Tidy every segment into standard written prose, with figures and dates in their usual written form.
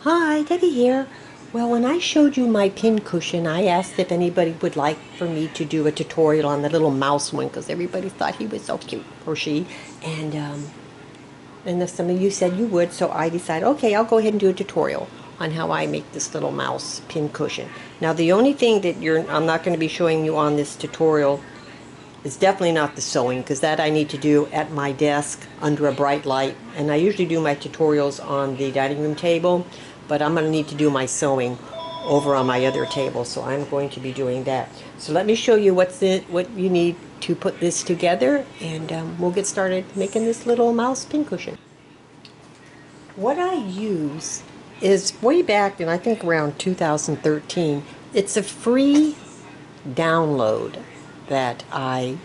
Hi, Debbie here. Well, when I showed you my pin cushion, I asked if anybody would like for me to do a tutorial on the little mouse one because everybody thought he was so cute, or she. And then some of you said you would, so I decided, okay, I'll go ahead and do a tutorial on how I make this little mouse pin cushion. Now, the only thing that I'm not going to be showing you on this tutorial is definitely not the sewing, because that I need to do at my desk under a bright light. And I usually do my tutorials on the dining room table, but I'm going to need to do my sewing over on my other table, so I'm going to be doing that. So let me show you what you need to put this together, and we'll get started making this little mouse pincushion. What I use is way back in, I think, around 2013. It's a free download that I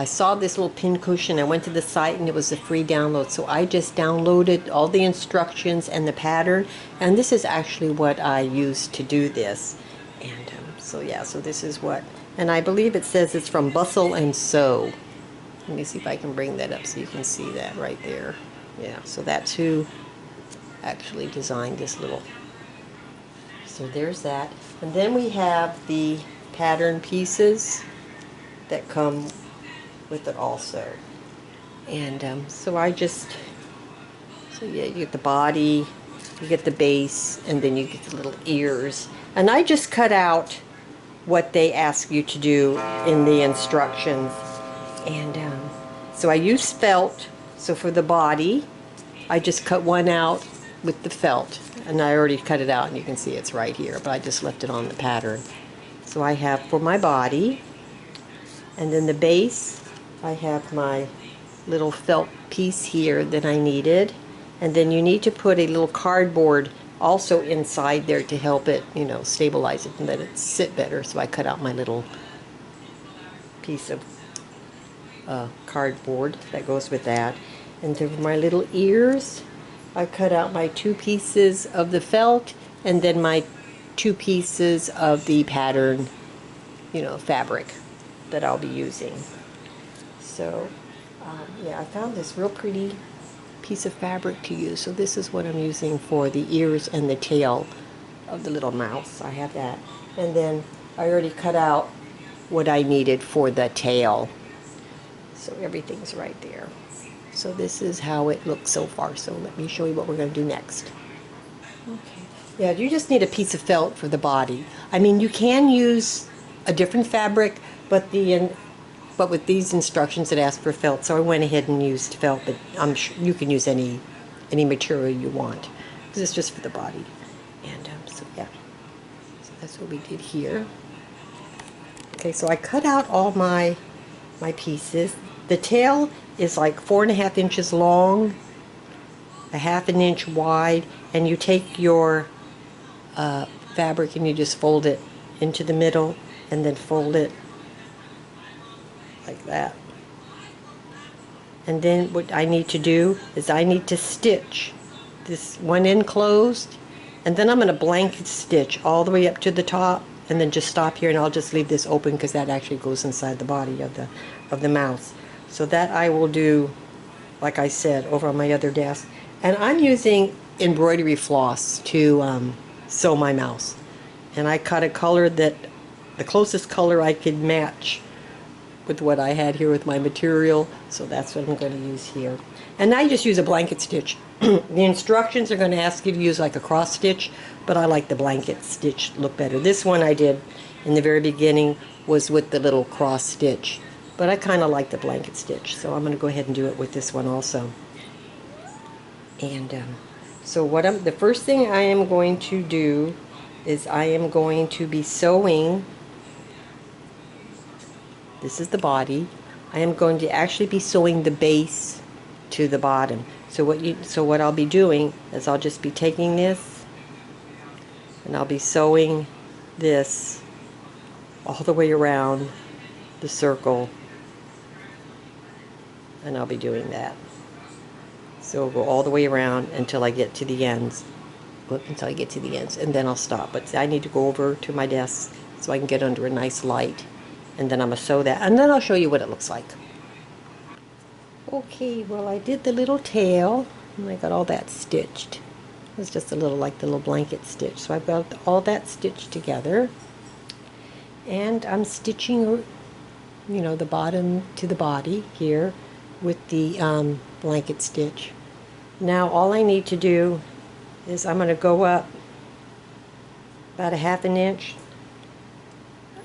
saw this little pin cushion. I went to the site and it was a free download, so I just downloaded all the instructions and the pattern, and this is actually what I used to do this. And so yeah, so this is what, and I believe it says it's from Bustle and Sew. Let me see if I can bring that up so you can see that right there. Yeah, so that's who actually designed this little. So there's that. And then we have the pattern pieces that come with it also. And so yeah, you get the body, you get the base, and then you get the little ears. And I just cut out what they ask you to do in the instructions. And so I used felt. So for the body, I just cut one out with the felt. And I already cut it out, and you can see it's right here, but I just left it on the pattern. So I have for my body, and then the base, I have my little felt piece here that I needed. And then you need to put a little cardboard also inside there to help it, stabilize it and let it sit better. So I cut out my little piece of cardboard that goes with that. And then for my little ears, I cut out my 2 pieces of the felt and then my 2 pieces of the pattern, fabric that I'll be using. So yeah, I found this real pretty piece of fabric to use. So this is what I'm using for the ears and the tail of the little mouse. I have that. And then I already cut out what I needed for the tail. So everything's right there. So this is how it looks so far. So let me show you what we're going to do next. Okay. Yeah, you just need a piece of felt for the body. I mean, you can use a different fabric, but with these instructions it asks for felt, so I went ahead and used felt, but I'm sure you can use any material you want, because it's just for the body. And so yeah, so that's what we did here. Okay, so I cut out all my pieces. The tail is like 4.5 inches long, 1/2 inch wide, and you take your fabric and you just fold it into the middle and then fold it like that. And then what I need to do is I need to stitch this one end closed, and then I'm going to blanket stitch all the way up to the top and then just stop here, and I'll just leave this open because that actually goes inside the body of the mouse. So that I will do, like I said, over on my other desk. And I'm using embroidery floss to sew my mouse. And I cut a color that, the closest color I could match with what I had here with my material. So that's what I'm going to use here. And I just use a blanket stitch. The instructions are going to ask you to use like a cross stitch, but I like the blanket stitch look better. This one I did in the very beginning was with the little cross stitch, but I kind of like the blanket stitch, so I'm going to go ahead and do it with this one also. And so the first thing I am going to do is I am going to be sewing. This is the body. I am going to actually be sewing the base to the bottom. So what I'll be doing is I'll just be taking this and I'll be sewing this all the way around the circle, and I'll be doing that. So I'll go all the way around until I get to the ends. Until I get to the ends, and then I'll stop. But I need to go over to my desk so I can get under a nice light, and then I'm going to sew that, and then I'll show you what it looks like. Okay, well, I did the little tail, and I got all that stitched. It's just a little like the little blanket stitch. So I've got all that stitched together, and I'm stitching, you know, the bottom to the body here with the blanket stitch. Now all I need to do is I'm going to go up about 1/2 inch,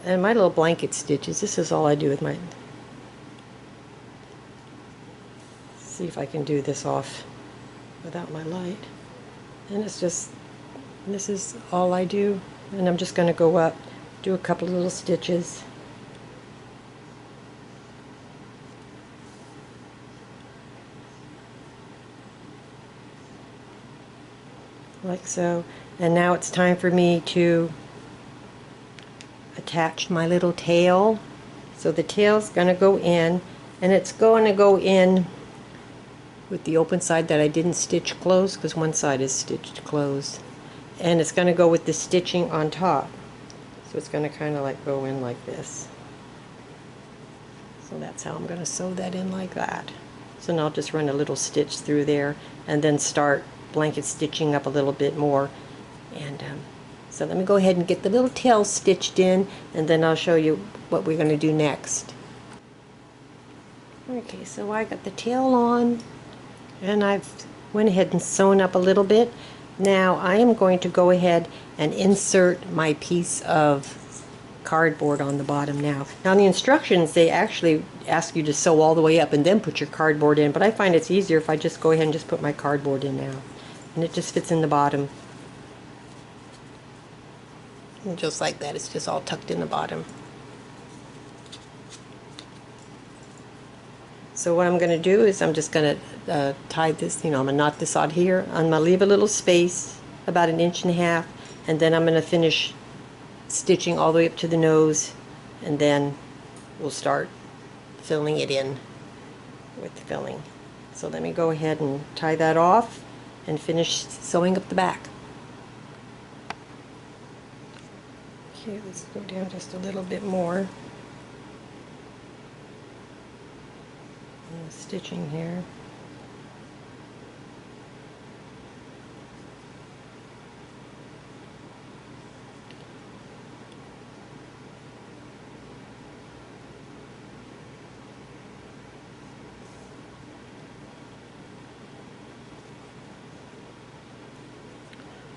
and my little blanket stitches, this is all I do with my, see if I can do this off without my light. And it's just, this is all I do, and I'm just going to go up, do a couple of little stitches, like so. And now it's time for me to attach my little tail. So the tail's going to go in, and it's going to go in with the open side that I didn't stitch closed, because one side is stitched closed, and it's going to go with the stitching on top. So it's going to kind of like go in like this. So that's how I'm going to sew that in, like that. So now I'll just run a little stitch through there and then start blanket stitching up a little bit more. And so let me go ahead and get the little tail stitched in, and then I'll show you what we're going to do next. Okay, so I got the tail on, and I've went ahead and sewn up a little bit. Now I am going to go ahead and insert my piece of cardboard on the bottom now. Now in the instructions they actually ask you to sew all the way up and then put your cardboard in, but I find it's easier if I just go ahead and just put my cardboard in now. And it just fits in the bottom. And just like that, it's just all tucked in the bottom. So what I'm going to do is I'm just going to tie this, you know, I'm going to knot this out here. I'm going to leave a little space, about 1.5 inches, and then I'm going to finish stitching all the way up to the nose, and then we'll start filling it in with the filling. So let me go ahead and tie that off and finish sewing up the back. Okay, let's go down just a little bit more. Stitching here.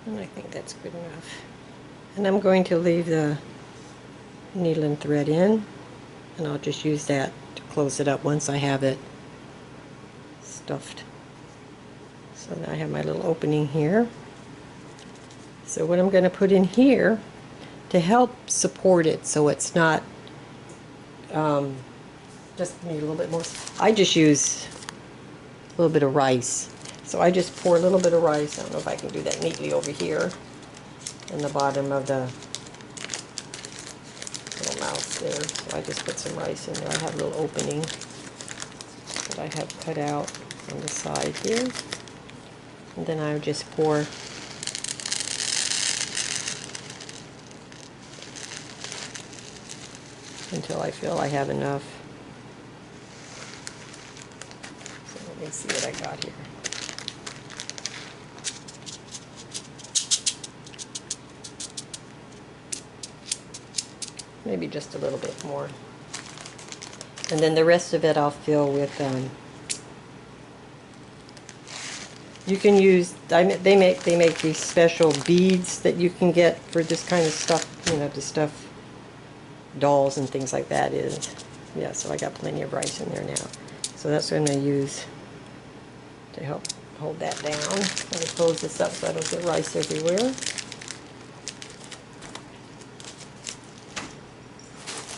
And I think that's good enough. And I'm going to leave the needle and thread in, and I'll just use that to close it up once I have it stuffed. So now I have my little opening here. So what I'm going to put in here to help support it so it's not just need a little bit more, I just use a little bit of rice. So I just pour a little bit of rice, I don't know if I can do that neatly over here in the bottom of the little mouth there. So I just put some rice in there. I have a little opening that I have cut out on the side here. And then I just pour until I feel I have enough. So let me see what I got here. Maybe just a little bit more. And then the rest of it I'll fill with, you can use, they make these special beads that you can get for this kind of stuff, you know, to stuff dolls and things like that in. Yeah, so I got plenty of rice in there now. So that's what I'm going to use to help hold that down. Let me close this up so I don't get rice everywhere.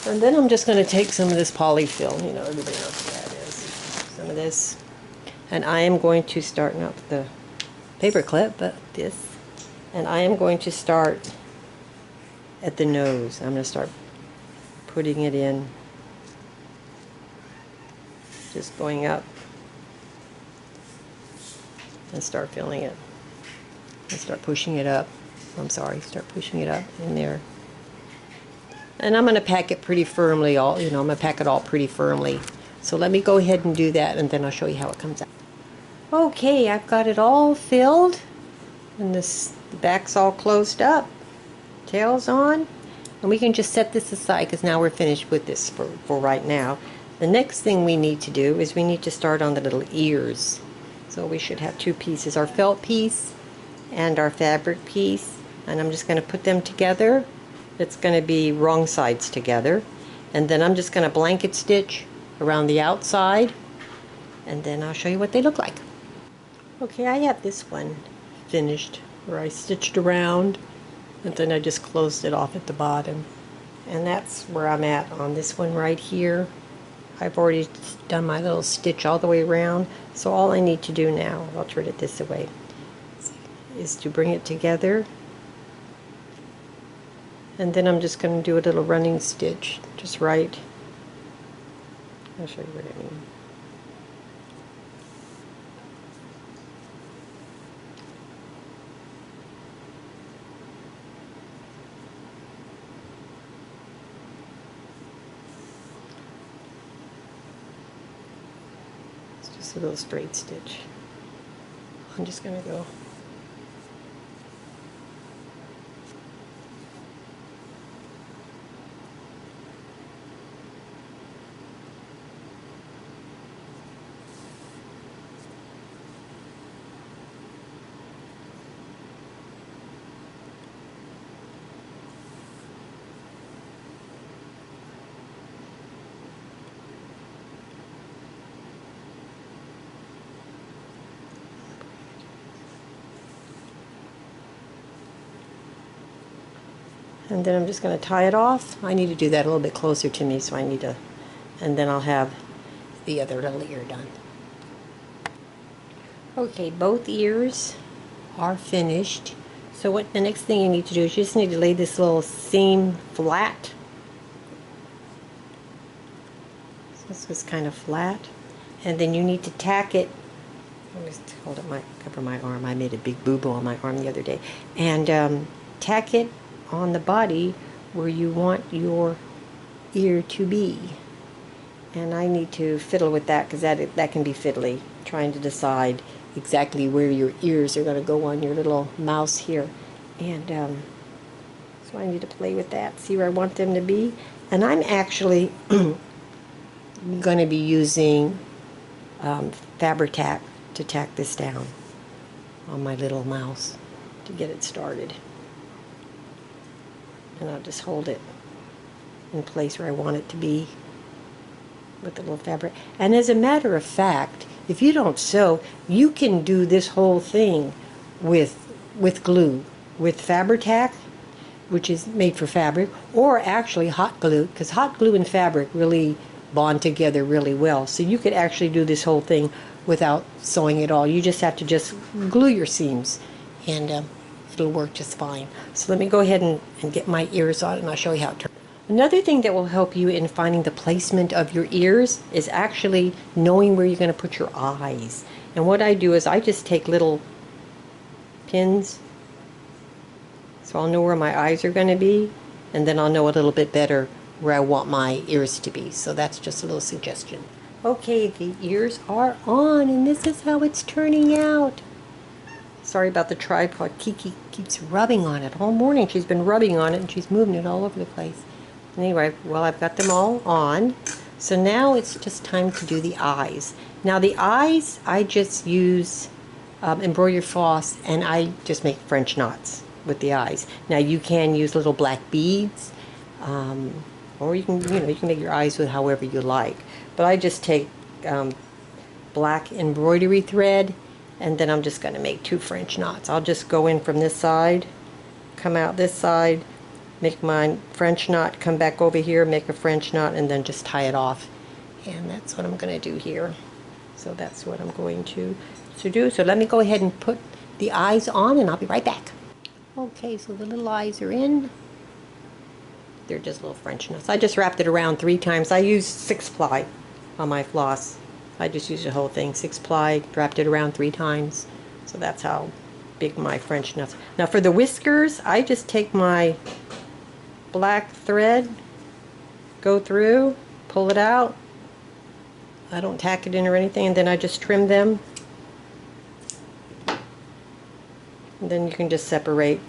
And then I'm just going to take some of this polyfill, you know, everybody knows what that is. Some of this. And I am going to start, not the paper clip, but this. And I am going to start at the nose. I'm going to start putting it in, just going up, and start filling it. And start pushing it up. I'm sorry, start pushing it up in there. And I'm going to pack it pretty firmly, I'm going to pack it all pretty firmly. So let me go ahead and do that, and then I'll show you how it comes out. Okay, I've got it all filled, And the back's all closed up. Tail's on. And we can just set this aside because now we're finished with this for right now. The next thing we need to do is we need to start on the little ears. So we should have two pieces, our felt piece and our fabric piece. And I'm just going to put them together. It's going to be wrong sides together. And then I'm just going to blanket stitch around the outside. And then I'll show you what they look like. Okay, I have this one finished where I stitched around and then I just closed it off at the bottom. And that's where I'm at on this one right here. I've already done my little stitch all the way around, so all I need to do now, I'll turn it this way, is to bring it together, and then I'm just going to do a little running stitch just right. I'll show you what I mean. Just a little straight stitch. I'm just going to go and then I'm just going to tie it off. I need to do that a little bit closer to me, so I need to, and then I'll have the other little ear done. Okay, both ears are finished. So what the next thing you need to do is you just need to lay this little seam flat. So this was kind of flat, and then you need to tack it. Let me just hold up cover my arm. I made a big boo-boo on my arm the other day, and tack it on the body where you want your ear to be. And I need to fiddle with that because that can be fiddly, trying to decide exactly where your ears are going to go on your little mouse here. And so I need to play with that, see where I want them to be. And I'm actually going to be using fabric tack to tack this down on my little mouse to get it started. And I'll just hold it in place where I want it to be with the little fabric. And as a matter of fact, if you don't sew, you can do this whole thing with glue, with Fabri-Tac, which is made for fabric, or actually hot glue, because hot glue and fabric really bond together really well. So you could actually do this whole thing without sewing at all. You just have to just glue your seams, and it'll work just fine. So let me go ahead and get my ears on, and I'll show you how it turns. Another thing that will help you in finding the placement of your ears is actually knowing where you're going to put your eyes. And what I do is I just take little pins, so I'll know where my eyes are going to be, and then I'll know a little bit better where I want my ears to be. So that's just a little suggestion. Okay, the ears are on, and this is how it's turning out. Sorry about the tripod. Kiki keeps rubbing on it all morning. She's been rubbing on it, and she's moving it all over the place. Anyway, well, I've got them all on. So now it's just time to do the eyes. Now the eyes, I just use embroidery floss, and I just make French knots with the eyes. Now you can use little black beads, or you can make your eyes with however you like. But I just take black embroidery thread, and then I'm just going to make 2 French knots. I'll just go in from this side, come out this side, make my French knot, come back over here, make a French knot, and then just tie it off. And that's what I'm going to do here. So that's what I'm going to do. So let me go ahead and put the eyes on, and I'll be right back. Okay, so the little eyes are in. They're just little French knots. I just wrapped it around 3 times. I used 6-ply on my floss. I just used the whole thing, 6-ply, wrapped it around 3 times. So that's how big my French knots. Now for the whiskers, I just take my black thread, go through, pull it out. I don't tack it in or anything, and then I just trim them. And then you can just separate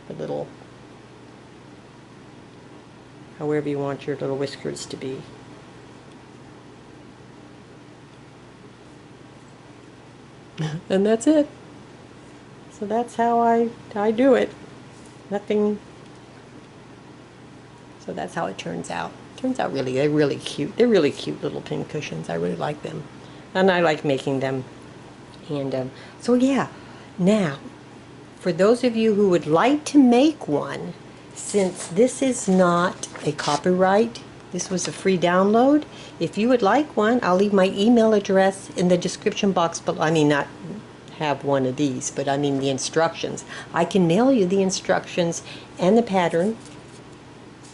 the little, however you want your little whiskers to be. And that's it. So that's how I do it. Nothing. So that's how it turns out. Turns out they're really cute. They're really cute little pin cushions. I really like them. And I like making them. And so yeah, now, for those of you who would like to make one, since this is not a copyright, this was a free download, if you would like one, I'll leave my email address in the description box below. I mean, not have one of these, but I mean the instructions. I can mail you the instructions and the pattern,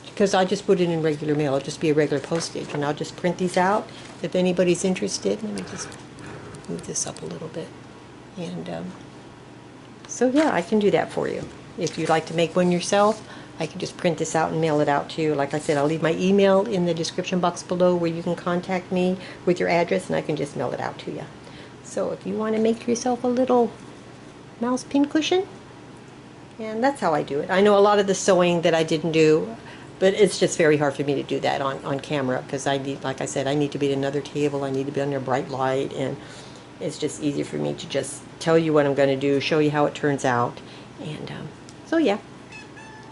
because I just put it in regular mail. It'll just be a regular postage, and I'll just print these out if anybody's interested. Let me just move this up a little bit. And so yeah, I can do that for you. If you'd like to make one yourself, I can just print this out and mail it out to you. Like I said, I'll leave my email in the description box below where you can contact me with your address, and I can just mail it out to you. So if you want to make yourself a little mouse pin cushion, and that's how I do it. I know a lot of the sewing that I didn't do, but it's just very hard for me to do that on camera, because I need, like I said, I need to be at another table, I need to be under bright light, and it's just easier for me to just tell you what I'm going to do, show you how it turns out. And so yeah,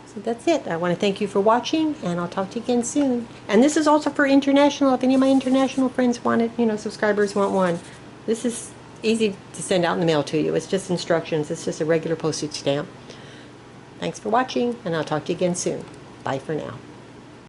so that's it. I want to thank you for watching, and I'll talk to you again soon. And this is also for international. If any of my international friends want it, subscribers want one, this is easy to send out in the mail to you. It's just instructions. It's just a regular postage stamp. Thanks for watching, and I'll talk to you again soon. Bye for now.